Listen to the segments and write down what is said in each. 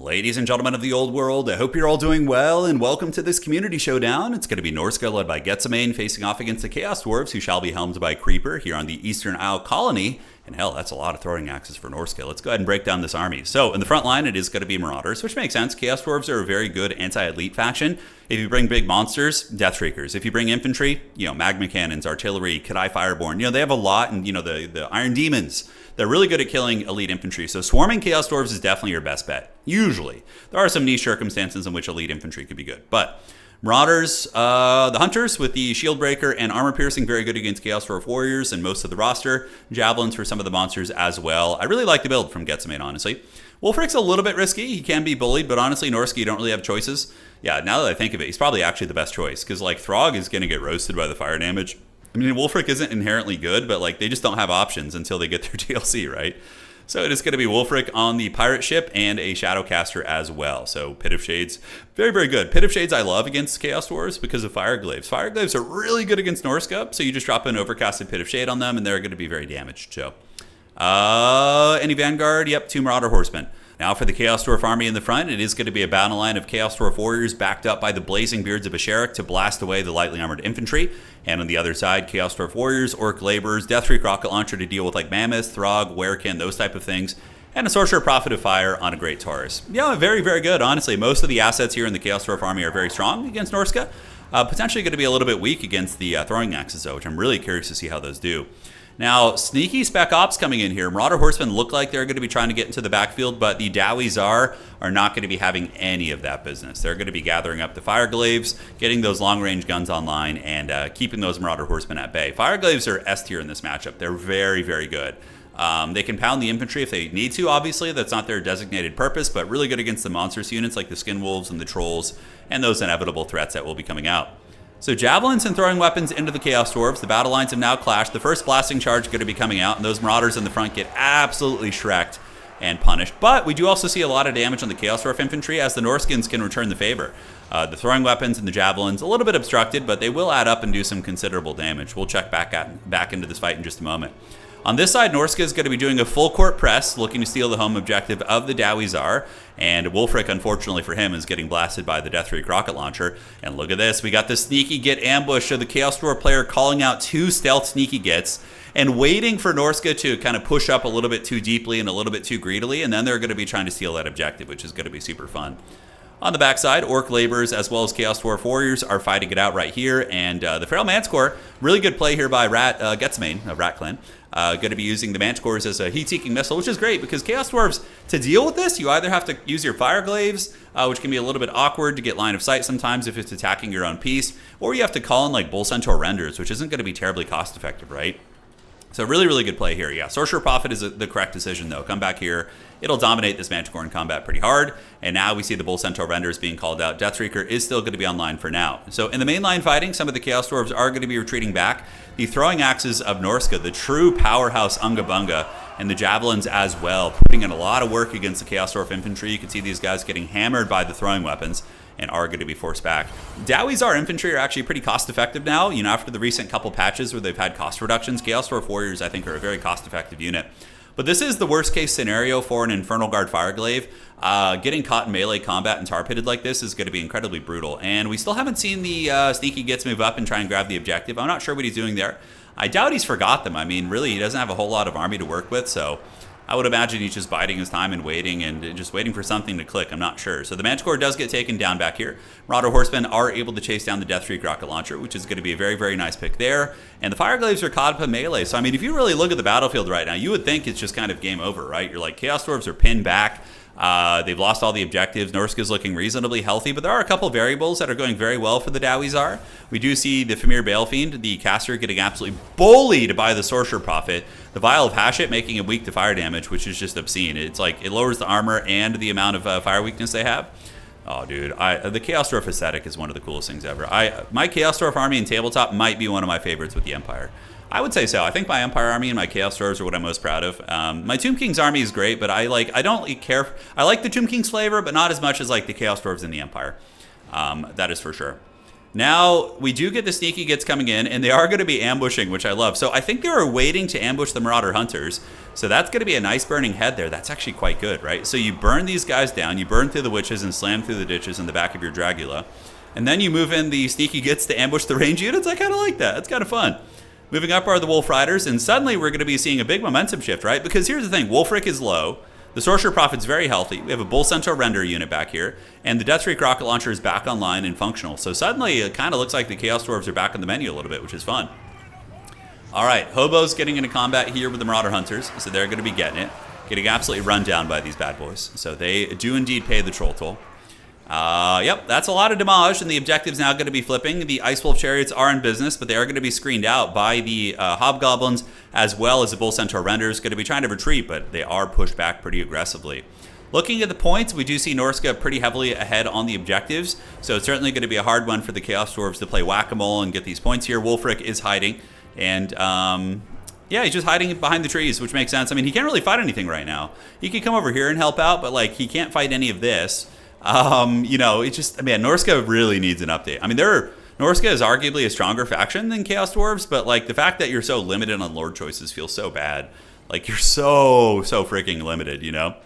Ladies and gentlemen of the old world, I hope you're all doing well, and welcome to this community showdown. It's going to be Norsca led by Gits facing off against the Chaos Dwarfs, who shall be helmed by Creeper here on the Eastern Isle Colony. And hell, that's a lot of throwing axes for Norsca. Let's go ahead and break down this army. So in the front line, it is going to be Marauders, which makes sense. Chaos Dwarves are a very good anti-elite faction. If you bring big monsters, Deathshriekers. If you bring infantry, magma cannons, artillery, Kadai Fireborn. They have a lot, and the Iron Demons. They're really good at killing elite infantry. So swarming Chaos Dwarves is definitely your best bet. Usually. There are some niche circumstances in which elite infantry could be good. But Marauders, the Hunters with the Shield Breaker and Armor Piercing, very good against Chaos Dwarf Warriors and most of the roster. Javelins for some of the monsters as well. I really like the build from Gits, honestly. Wolfric's a little bit risky. He can be bullied, but honestly, Norsca, you don't really have choices. Yeah, now that I think of it, he's probably actually the best choice, because Throg is going to get roasted by the fire damage. Wolfric isn't inherently good, but they just don't have options until they get their DLC, right? So it is going to be Wolfric on the pirate ship and a Shadowcaster as well. So Pit of Shades, very, very good. Pit of Shades I love against Chaos Dwarves because of Fireglaves. Fireglaves are really good against Norsca, so you just drop an overcasted Pit of Shade on them and they're going to be very damaged. So any Vanguard? Yep, 2 Marauder Horsemen. Now for the Chaos Dwarf army in the front, it is going to be a battle line of Chaos Dwarf warriors backed up by the Blazing Beards of Asherik to blast away the lightly armored infantry. And on the other side, Chaos Dwarf warriors, Orc laborers, Deathshriek rocket launcher to deal with Mammoth, Throg, Werekin, those type of things. And a Sorcerer Prophet of Fire on a Great Taurus. Yeah, very, very good, honestly. Most of the assets here in the Chaos Dwarf army are very strong against Norsca. Potentially going to be a little bit weak against the throwing axes, though, which I'm really curious to see how those do. Now, sneaky Spec Ops coming in here. Marauder Horsemen look like they're going to be trying to get into the backfield, but the Dowie Tsar are not going to be having any of that business. They're going to be gathering up the Fireglaves, getting those long-range guns online, and keeping those Marauder Horsemen at bay. Fireglaves are S tier in this matchup. They're very, very good. They can pound the infantry if they need to, obviously. That's not their designated purpose, but really good against the monstrous units like the Skin Wolves and the Trolls, and those inevitable threats that will be coming out. So javelins and throwing weapons into the Chaos Dwarves. The battle lines have now clashed. The first blasting charge is going to be coming out, and those Marauders in the front get absolutely shreked and punished. But we do also see a lot of damage on the Chaos Dwarf infantry as the Norskins can return the favor. The throwing weapons and the javelins, a little bit obstructed, but they will add up and do some considerable damage. We'll check back into this fight in just a moment. On this side, Norsca is going to be doing a full court press, looking to steal the home objective of the Dowie Tsar. And Wolfric, unfortunately for him, is getting blasted by the Deathshriek rocket launcher. And look at this. We got the sneaky Git ambush of the Chaos Dwarf player calling out 2 stealth sneaky Gits and waiting for Norsca to kind of push up a little bit too deeply and a little bit too greedily. And then they're going to be trying to steal that objective, which is going to be super fun. On the backside, Orc laborers as well as Chaos Dwarf warriors are fighting it out right here. And the Feral Manticore, really good play here by Gits of Rat Clan. Going to be using the Manticores as a heat-seeking missile, which is great because Chaos Dwarves, to deal with this, you either have to use your Fireglaves, which can be a little bit awkward to get line of sight sometimes if it's attacking your own piece, or you have to call in Bull Centaur Renders, which isn't going to be terribly cost-effective, right? So really, really good play here. Yeah, Sorcerer Prophet is the correct decision, though. Come back here. It'll dominate this Manticore in combat pretty hard. And now we see the Bull Centaur Renders being called out. Deathshriek is still going to be online for now. So in the main line fighting, some of the Chaos Dwarves are going to be retreating back. The throwing axes of Norsca, the true powerhouse Unga Bunga, and the javelins as well, putting in a lot of work against the Chaos Dwarf infantry. You can see these guys getting hammered by the throwing weapons and are going to be forced back. Dowie Tsar infantry are actually pretty cost-effective now. After the recent couple patches where they've had cost reductions, Chaos Dwarf warriors, I think, are a very cost-effective unit. But this is the worst-case scenario for an Infernal Guard Fireglaive. Getting caught in melee combat and tar-pitted like this is going to be incredibly brutal. And we still haven't seen the sneaky Gits move up and try and grab the objective. I'm not sure what he's doing there. I doubt he's forgot them. Really, he doesn't have a whole lot of army to work with, so I would imagine he's just biding his time and just waiting for something to click. I'm not sure. So the Manticore does get taken down back here. Marauder Horsemen are able to chase down the Deathshriek rocket launcher, which is going to be a very, very nice pick there. And the Fireglaves are caught up in melee. So, if you really look at the battlefield right now, you would think it's just kind of game over, right? You're like, Chaos Dwarves are pinned back. They've lost all the objectives. Norsca's looking reasonably healthy, but there are a couple variables that are going very well for the Dowie Tsar. We do see the Famir Balefiend, the caster, getting absolutely bullied by the Sorcerer Prophet. The Vial of Hashit making him weak to fire damage, which is just obscene. It's it lowers the armor and the amount of fire weakness they have. Oh, dude, the Chaos Dwarf aesthetic is one of the coolest things ever. My Chaos Dwarf army in tabletop might be one of my favorites with the Empire. I would say so. I think my Empire army and my Chaos Dwarves are what I'm most proud of. My Tomb King's army is great, but I don't really care. I like the Tomb King's flavor, but not as much as the Chaos Dwarves in the Empire. That is for sure. Now, we do get the sneaky Gits coming in, and they are going to be ambushing, which I love. So I think they were waiting to ambush the Marauder Hunters. So that's going to be a nice burning head there. That's actually quite good, right? So you burn these guys down, you burn through the witches and slam through the ditches in the back of your Dragula. And then you move in the sneaky Gits to ambush the range units. I kind of like that. It's kind of fun. Moving up are the Wolf Riders, and suddenly we're going to be seeing a big momentum shift, right? Because here's the thing, Wolfric is low, the Sorcerer Prophet's very healthy, we have a Bull Centaur Render unit back here, and the Deathstreak Rocket Launcher is back online and functional. So suddenly it kind of looks like the Chaos Dwarves are back on the menu a little bit, which is fun. All right, Hobos getting into combat here with the Marauder Hunters, so they're going to be getting absolutely run down by these bad boys. So they do indeed pay the Troll Toll. Yep, that's a lot of damage, and the objective's now going to be flipping. The Ice Wolf Chariots are in business, but they are going to be screened out by the Hobgoblins, as well as the Bull Centaur Renders. Going to be trying to retreat, but they are pushed back pretty aggressively. Looking at the points, we do see Norsca pretty heavily ahead on the objectives, so it's certainly going to be a hard one for the Chaos Dwarves to play whack-a-mole and get these points here. Wolfric is hiding, and yeah, he's just hiding behind the trees, which makes sense. I mean, he can't really fight anything right now. He could come over here and help out, but like he can't fight any of this. You know, it's just, man, Norsca really needs an update. I mean, Norsca is arguably a stronger faction than Chaos Dwarves, but like the fact that you're so limited on Lord choices feels so bad. Like you're so freaking limited, you know?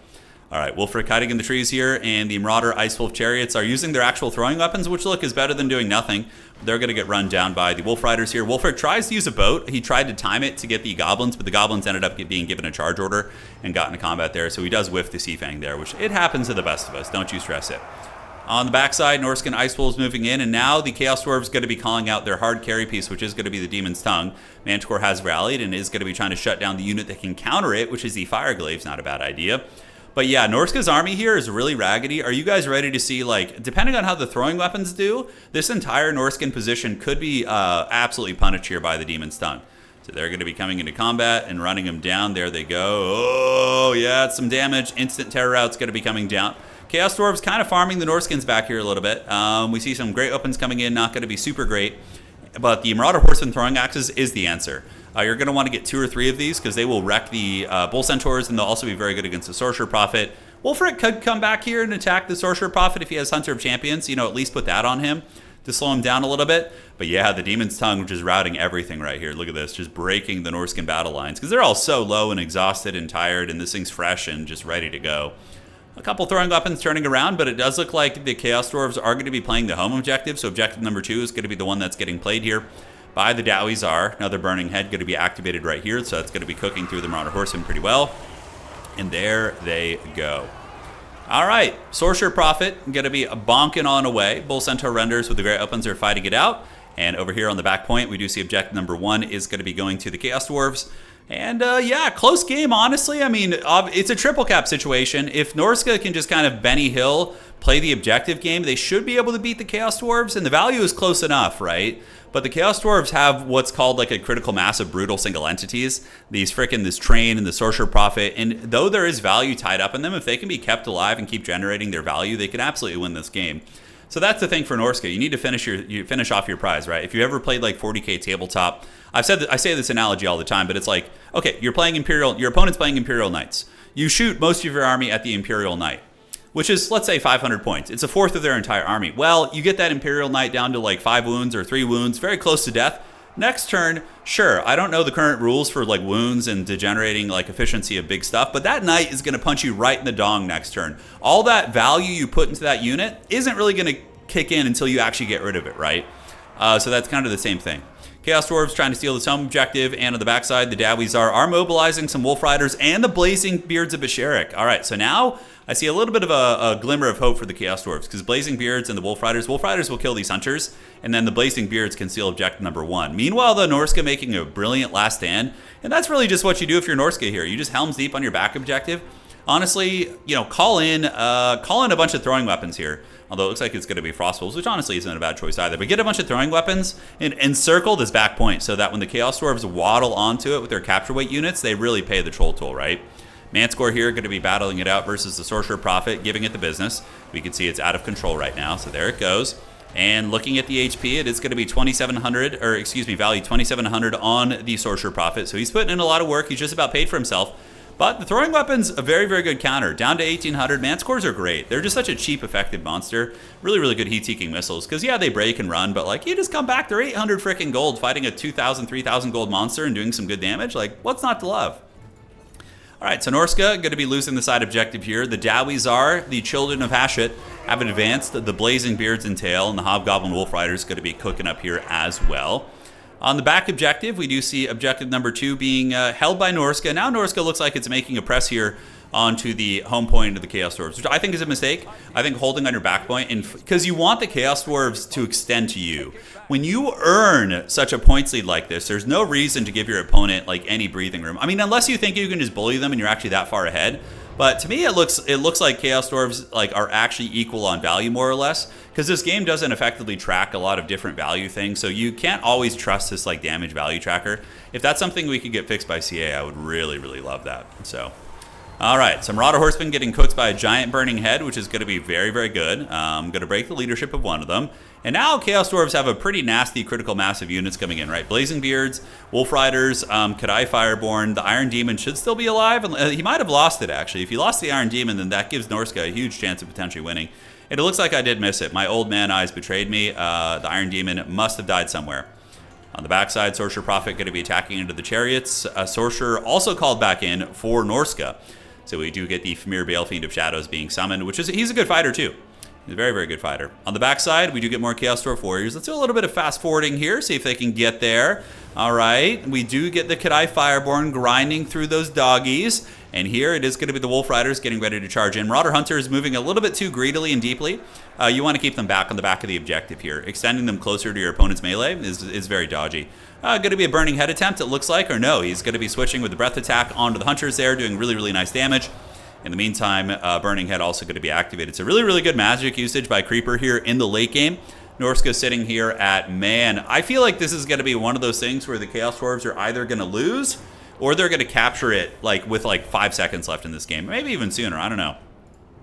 All right, Wolfric hiding in the trees here, and the Marauder Ice Wolf Chariots are using their actual throwing weapons, which look is better than doing nothing. They're going to get run down by the Wolf Riders here. Wolfric tries to use a boat. He tried to time it to get the Goblins, but the Goblins ended up being given a charge order and got into combat there. So he does whiff the Sea Fang there, which it happens to the best of us. Don't you stress it. On the backside, Norscan Ice Wolves moving in, and now the Chaos Dwarves going to be calling out their hard carry piece, which is going to be the Demon's Tongue. Manticore has rallied and is going to be trying to shut down the unit that can counter it, which is the Fire Glaives. Not a bad idea. But yeah, Norsca's army here is really raggedy. Are you guys ready to see, like, depending on how the throwing weapons do, this entire Norscan position could be absolutely punished here by the Demon's Tongue. So they're going to be coming into combat and running them down. There they go. Oh, yeah, it's some damage. Instant Terror Route's going to be coming down. Chaos Dwarves kind of farming the Norscans back here a little bit. We see some great opens coming in, not going to be super great. But the Marauder Horseman throwing axes is the answer. You're going to want to get 2 or 3 of these because they will wreck the Bull Centaurs, and they'll also be very good against the Sorcerer Prophet. Wolfric could come back here and attack the Sorcerer Prophet if he has Hunter of Champions. You know, at least put that on him to slow him down a little bit. But yeah, the Demon's Tongue, which is routing everything right here. Look at this, just breaking the Norscan battle lines because they're all so low and exhausted and tired, and this thing's fresh and just ready to go. A couple throwing weapons turning around, but it does look like the Chaos Dwarves are going to be playing the home objective. So objective number 2 is going to be the one that's getting played here by the Dowie Czar. Another burning head going to be activated right here, so that's going to be cooking through the Marauder Horsemen pretty well. And there they go. All right, Sorcerer Prophet going to be bonking on away. Bull Centaur Renders with the Great Opens are fighting it out. And over here on the back point, we do see objective number 1 is going to be going to the Chaos Dwarves. And yeah, close game, honestly. I mean, it's a triple cap situation. If Norsca can just kind of Benny Hill play the objective game, they should be able to beat the Chaos Dwarves, and the value is close enough, right? But the Chaos Dwarves have what's called like a critical mass of brutal single entities. This train and the Sorcerer Prophet, and though there is value tied up in them, if they can be kept alive and keep generating their value, they can absolutely win this game. So that's the thing for Norsca. You need to finish off your prize, right? If you ever played like 40k tabletop, I say this analogy all the time, but it's like, okay, your opponent's playing Imperial Knights. You shoot most of your army at the Imperial Knight, which is, let's say, 500 points. It's a fourth of their entire army. Well, you get that Imperial Knight down to like 5 wounds or 3 wounds, very close to death. Next turn, sure, I don't know the current rules for like wounds and degenerating like efficiency of big stuff, but that knight is going to punch you right in the dong next turn. All that value you put into that unit isn't really going to kick in until you actually get rid of it, right? So that's kind of the same thing. Chaos Dwarves trying to steal this home objective, and on the backside, the Dowie Czar are mobilizing some Wolf Riders and the Blazing Beards of Basharik. All right, so now I see a little bit of a glimmer of hope for the Chaos Dwarves, because Blazing Beards and the Wolf Riders will kill these hunters, and then the Blazing Beards can steal objective number 1. Meanwhile, the Norsca making a brilliant last stand, and that's really just what you do if you're Norsca here. You just Helm's Deep on your back objective. Honestly, you know, call in a bunch of throwing weapons here. Although it looks like it's going to be Frostwolves, which honestly isn't a bad choice either. But get a bunch of throwing weapons and encircle this back point so that when the Chaos Dwarves waddle onto it with their capture weight units, they really pay the troll toll, right? Manticore here going to be battling it out versus the Sorcerer Prophet, giving it the business. We can see it's out of control right now, so there it goes. And looking at the HP, it is going to be 2,700, or excuse me, value 2,700 on the Sorcerer Prophet. So he's putting in a lot of work. He's just about paid for himself. But the throwing weapon's a very, very good counter. Down to 1,800. Manticores are great. They're just such a cheap, effective monster. Really, really good heat-seeking missiles. Because, yeah, they break and run, but, like, you just come back. They're 800 freaking gold fighting a 2,000, 3,000 gold monster and doing some good damage. Like, what's not to love? All right, so Norsca going to be losing the side objective here. The Dawizar, the children of Hashut, have advanced. The Blazing Beards and Tail and the Hobgoblin Wolf Riders going to be cooking up here as well. On the back objective, we do see objective number 2 being held by Norsca. Now Norsca looks like it's making a press here onto the home point of the Chaos Dwarves, which I think is a mistake. I think holding on your back point, because you want the Chaos Dwarves to extend to you. When you earn such a points lead like this, there's no reason to give your opponent like any breathing room. I mean, unless you think you can just bully them and you're actually that far ahead. But to me, it looks like Chaos Dwarves like are actually equal on value, more or less, because this game doesn't effectively track a lot of different value things. So you can't always trust this like damage value tracker. If that's something we could get fixed by CA, I would really, really love that. So. All right, some Marauder Horsemen getting cooked by a giant burning head, which is going to be very, very good. Going to break the leadership of one of them. And now Chaos Dwarves have a pretty nasty critical mass of units coming in, right? Blazing Beards, Wolf Riders, Kadai Fireborn. The Iron Demon should still be alive. He might have lost it, actually. If he lost the Iron Demon, then that gives Norsca a huge chance of potentially winning. And it looks like I did miss it. My old man eyes betrayed me. The Iron Demon must have died somewhere. On the backside, Sorcerer Prophet going to be attacking into the Chariots. Sorcerer also called back in for Norsca. So we do get the Famir Balefiend of Shadows being summoned, which is, he's a good fighter too. He's a very, very good fighter. On the backside, we do get more Chaos Dwarf Warriors. Let's do a little bit of fast forwarding here, see if they can get there. All right, we do get the Kadai Fireborn grinding through those doggies. And here it is going to be the Wolf Riders getting ready to charge in. Marauder Hunter is moving a little bit too greedily and deeply. You want to keep them back on the back of the objective here. Extending them closer to your opponent's melee is very dodgy. Going to be a Burning Head attempt, it looks like, or no. He's going to be switching with the Breath Attack onto the Hunters there, doing really, really nice damage. In the meantime, Burning Head also going to be activated. So really, really good magic usage by Creeper here in the late game. Norsca sitting here at, man, I feel like this is going to be one of those things where the Chaos Dwarves are either going to lose or they're going to capture it like with like 5 seconds left in this game. Maybe even sooner, I don't know.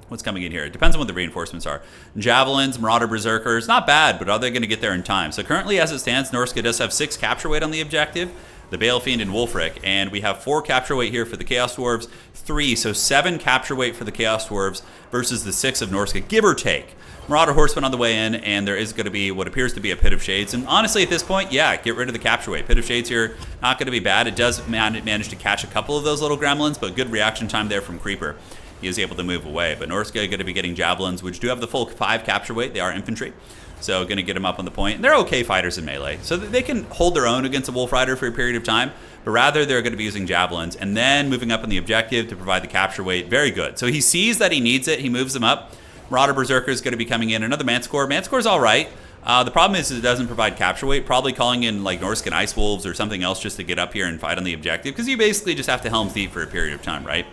What's coming in here? It depends on what the reinforcements are. Javelins, Marauder Berserkers, not bad, but are they going to get there in time? So currently, as it stands, Norsca does have 6 capture weight on the objective, the Balefiend and Wolfric, and we have 4 capture weight here for the Chaos Dwarves, 3, so 7 capture weight for the Chaos Dwarves versus the 6 of Norsca, give or take. Marauder Horsemen on the way in, and there is going to be what appears to be a Pit of Shades. And honestly, at this point, yeah, get rid of the capture weight. Pit of Shades here, not going to be bad. It does manage to catch a couple of those little gremlins, but good reaction time there from Creeper. He is able to move away. But Norsca going to be getting Javelins, which do have the full 5 capture weight. They are infantry. So going to get them up on the point. And they're okay fighters in melee. So they can hold their own against a Wolf Rider for a period of time. But rather, they're going to be using Javelins. And then moving up on the objective to provide the capture weight. Very good. So he sees that he needs it. He moves them up. Marauder Berserker is going to be coming in. Another Manticore. Manticore's all right. The problem is it doesn't provide capture weight. Probably calling in like Norscan Ice Wolves or something else just to get up here and fight on the objective. Because you basically just have to Helm's Deep for a period of time, right?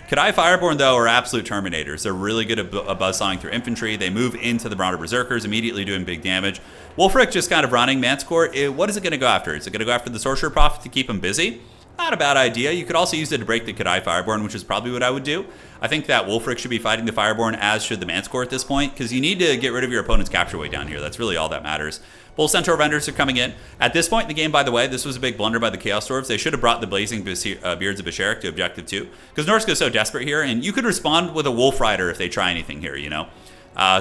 Kadai Fireborn, though, are absolute Terminators. They're really good at buzzsawing through infantry. They move into the Marauder Berserkers, immediately doing big damage. Wolfric just kind of running. Manticore, what is it going to go after? Is it going to go after the Sorcerer Prophet to keep him busy? Not a bad idea. You could also use it to break the Kadai Fireborn, which is probably what I would do. I think that Wolfric should be fighting the Fireborn, as should the Manticore at this point, because you need to get rid of your opponent's capture weight down here. That's really all that matters. Bull Centaur Vendors are coming in. At this point in the game, by the way, this was a big blunder by the Chaos Dwarves. They should have brought the Blazing Beards of Basharik to Objective 2, because Norsca is so desperate here, and you could respond with a Wolf Rider if they try anything here, you know?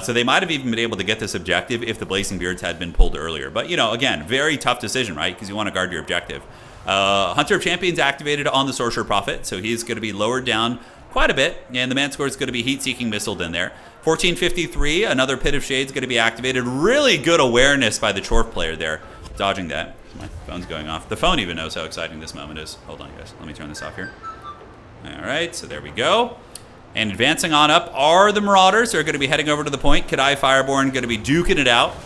So they might have even been able to get this objective if the Blazing Beards had been pulled earlier. But, you know, again, very tough decision, right? Because you want to guard your objective. Hunter of Champions activated on the Sorcerer Prophet, so he's going to be lowered down quite a bit, and the Manticore is going to be heat-seeking missiled in there. 1453, another Pit of Shades going to be activated. Really good awareness by the Chorf player there, dodging that. My phone's going off. The phone even knows how exciting this moment is. Hold on, guys. Let me turn this off here. All right, so there we go. And advancing on up are the Marauders. They're going to be heading over to the point. Kadai Fireborn going to be duking it out.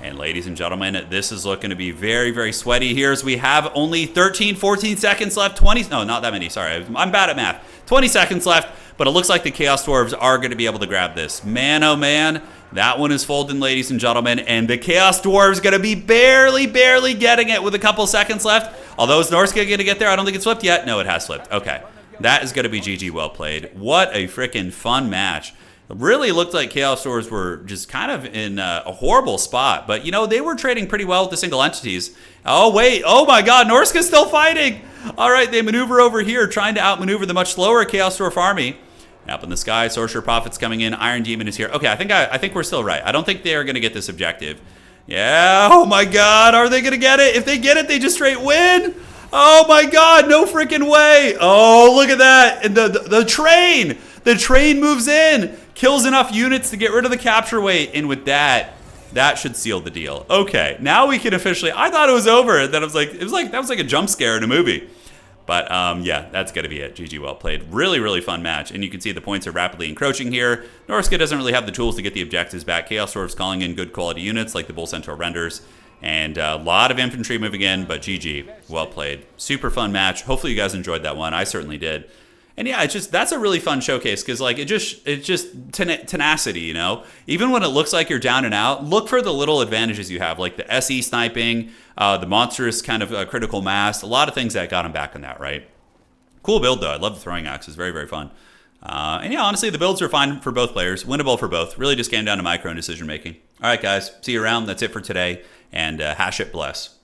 And ladies and gentlemen, this is looking to be very, very sweaty here as we have only 13, 14 seconds left. 20, no, not that many, sorry. I'm bad at math. 20 seconds left, but it looks like the Chaos Dwarves are going to be able to grab this. Man, oh man, that one is folding, ladies and gentlemen, and the Chaos Dwarves going to be barely getting it with a couple seconds left. Although is Norsca going to get there? I don't think it's flipped yet. No, it has flipped. Okay, that is going to be GG well played. What a freaking fun match. It really looked like Chaos Dwarves were just kind of in a horrible spot. But, you know, they were trading pretty well with the single entities. Oh, wait. Oh, my God. Norsca's still fighting. All right. They maneuver over here, trying to outmaneuver the much slower Chaos Dwarf army. Up in the sky, Sorcerer Prophet's coming in. Iron Demon is here. Okay, I think we're still right. I don't think they're going to get this objective. Yeah. Oh, my God. Are they going to get it? If they get it, they just straight win. Oh my God, no freaking way. Oh, look at that. And the train. The train moves in, kills enough units to get rid of the capture weight. And with that, that should seal the deal. Okay, now we can officially, I thought it was over. Then I was like, that was like a jump scare in a movie. But yeah, that's going to be it. GG, well played. Really, really fun match. And you can see the points are rapidly encroaching here. Norsca doesn't really have the tools to get the objectives back. Chaos Dwarfs calling in good quality units like the Bull Centaur Renders. And a lot of infantry moving in, but GG, well played. Super fun match. Hopefully you guys enjoyed that one. I certainly did. And yeah, that's a really fun showcase because like it's just tenacity, you know. Even when it looks like you're down and out, look for the little advantages you have, like the SE sniping, the monstrous kind of critical mass, a lot of things that got him back on that, right? Cool build though. I love the throwing axe. It's very, very fun. And yeah, honestly, the builds are fine for both players, winnable for both. Really just came down to micro and decision making. All right, guys, see you around. That's it for today, and hash it bless.